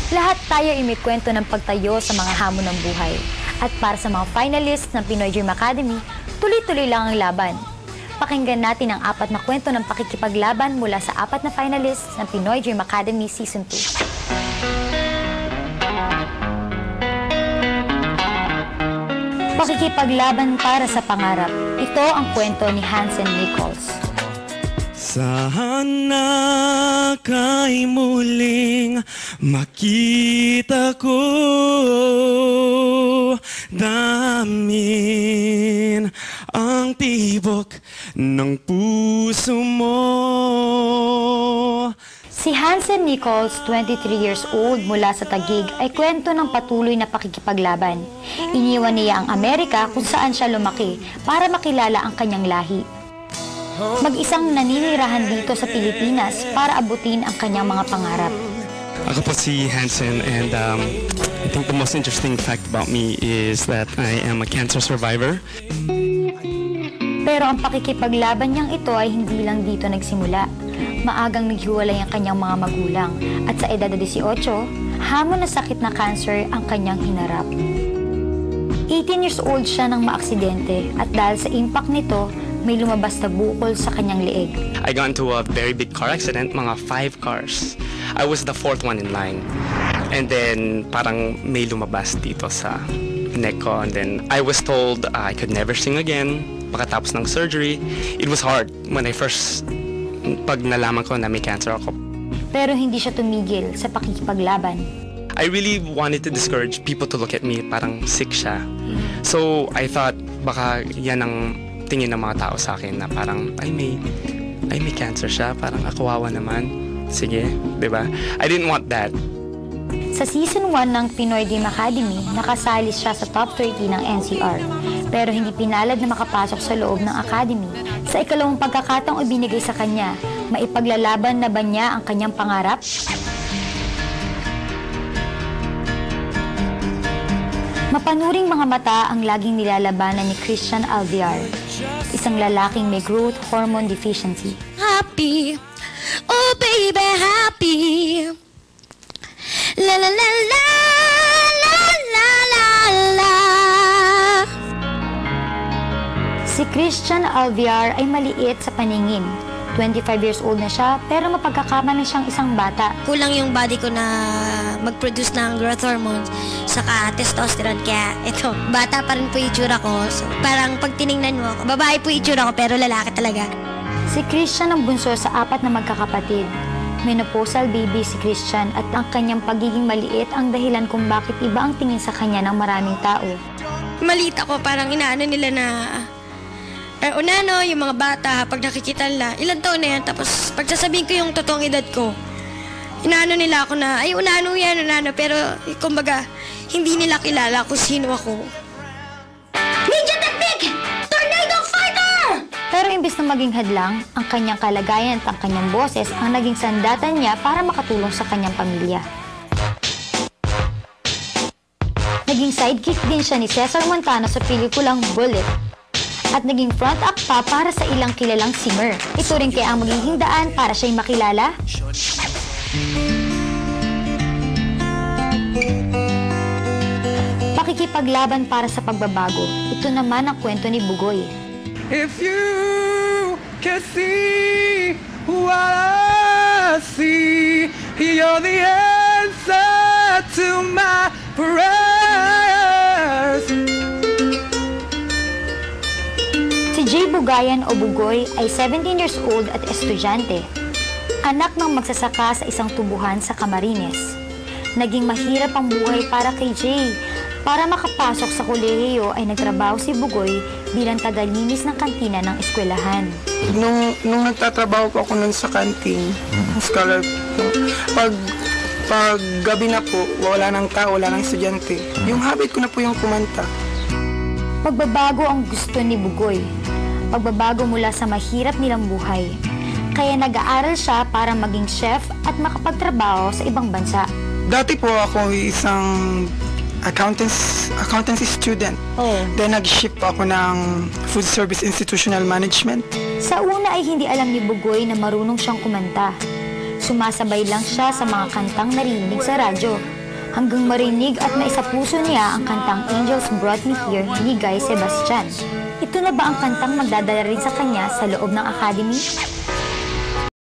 Lahat tayo imikwento ng pagtayo sa mga hamon ng buhay. At para sa mga finalists ng Pinoy Dream Academy, tuloy-tuloy lang ang laban. Pakinggan natin ang 4 na kwento ng pakikipaglaban mula sa 4 na finalists ng Pinoy Dream Academy Season 2. Pakikipaglaban para sa pangarap. Ito ang kwento ni Hansen Nichols. Sana kay muling makita ko, damin ang tibok ng puso mo. Si Hansen Nichols, 23 years old mula sa Taguig, ay kwento ng patuloy na pakikipaglaban. Iniwan niya ang Amerika kung saan siya lumaki para makilala ang kanyang lahi. Mag-isang naninirahan dito sa Pilipinas para abutin ang kanyang mga pangarap. Ako po si Hansen, and I think the most interesting fact about me is that I am a cancer survivor. Pero ang pakikipaglaban niyang ito ay hindi lang dito nagsimula. Maagang naghiwalay ang kanyang mga magulang at sa edad na 18, hamon na sakit na cancer ang kanyang hinarap. 18 years old siya nang maaksidente at dahil sa impact nito, may lumabas na bukol sa kanyang leeg. I got into a very big car accident, mga 5 cars. I was the 4th one in line. And then parang may lumabas dito sa neck ko. And then I was told I could never sing again pagkatapos ng surgery. It was hard when I first, pag nalaman ko na may cancer ako. Pero hindi siya tumigil sa pakikipaglaban. I really wanted to discourage people to look at me, parang sick siya. So I thought baka yan ang tingin ng mga tao sa akin na parang ay may cancer siya, parang kawawa naman. Sige, 'di ba? I didn't want that. Sa season 1 ng Pinoy Dream Academy, nakasali siya sa top 30 ng NCR. Pero hindi pinalad na makapasok sa loob ng academy. Sa ikalawang pagkakataong ibinigay sa kanya, maipaglalaban na ba niya ang kanyang pangarap? Mapanuring mga mata ang laging nilalabanan ni Christian Alviar, isang lalaking may growth hormone deficiency. Happy, oh baby, happy. La la la la la la la la. Si Christian Alviar ay maliit sa paningin. 25 years old na siya, pero mapagkakama na siyang isang bata. Kulang yung body ko na mag-produce ng growth hormones saka testosterone. Kaya ito, bata pa rin po yung itsura ko. So, parang pag tinignan mo ako, babae po yung itsura ko pero lalaki talaga. Si Christian ang bunso sa 4 na magkakapatid. Menopausal baby si Christian at ang kanyang pagiging maliit ang dahilan kung bakit iba ang tingin sa kanya ng maraming tao. Maliit ako, parang inaano nila na unano, yung mga bata, pag nakikita nila, ilang taon na yan, tapos pagsasabihin ko yung totoong edad ko, inaano nila ako na, ay, unano yan, unano, pero, kumbaga, hindi nila kilala kung sino ako. Ninja Technique! Tornado Fighter! Pero imbis na maging hadlang, ang kanyang kalagayan at ang kanyang boses ang naging sandatan niya para makatulong sa kanyang pamilya. Naging sidekick din siya ni Cesar Montano sa pelikulang Bullet. At naging front act pa para sa ilang kilalang singer. Ito rin kaya ang magiging daan para siya'y makilala? Pakikipaglaban para sa pagbabago. Ito naman ang kwento ni Bugoy. If you can see what I see, you're the answer to my prayers. Si Jay Bugayan o Bugoy ay 17 years old at estudyante. Anak ng magsasaka sa isang tubuhan sa Camarines. Naging mahirap ang buhay para kay Jay. Para makapasok sa kolehiyo ay nagtrabaho si Bugoy bilang tagalinis ng kantina ng eskwelahan. Nung nagtatrabaho po ako nun sa kantin, scholar, pag gabi na po, wala nang tao, wala nang estudyante. Yung habit ko na po yung kumanta. Pagbabago ang gusto ni Bugoy. Pagbabago mula sa mahirap nilang buhay. Kaya nag-aaral siya para maging chef at makapagtrabaho sa ibang bansa. Dati po ako isang accountancy student. Then nag-shift po ako ng food service institutional management. Sa una ay hindi alam ni Bugoy na marunong siyang kumanta. Sumasabay lang siya sa mga kantang narinig sa radyo. hanggang marinig at maisapuso niya ang kantang Angels Brought Me Here ni Guy Sebastian. Ito na ba ang kantang magdadala rin sa kanya sa loob ng academy?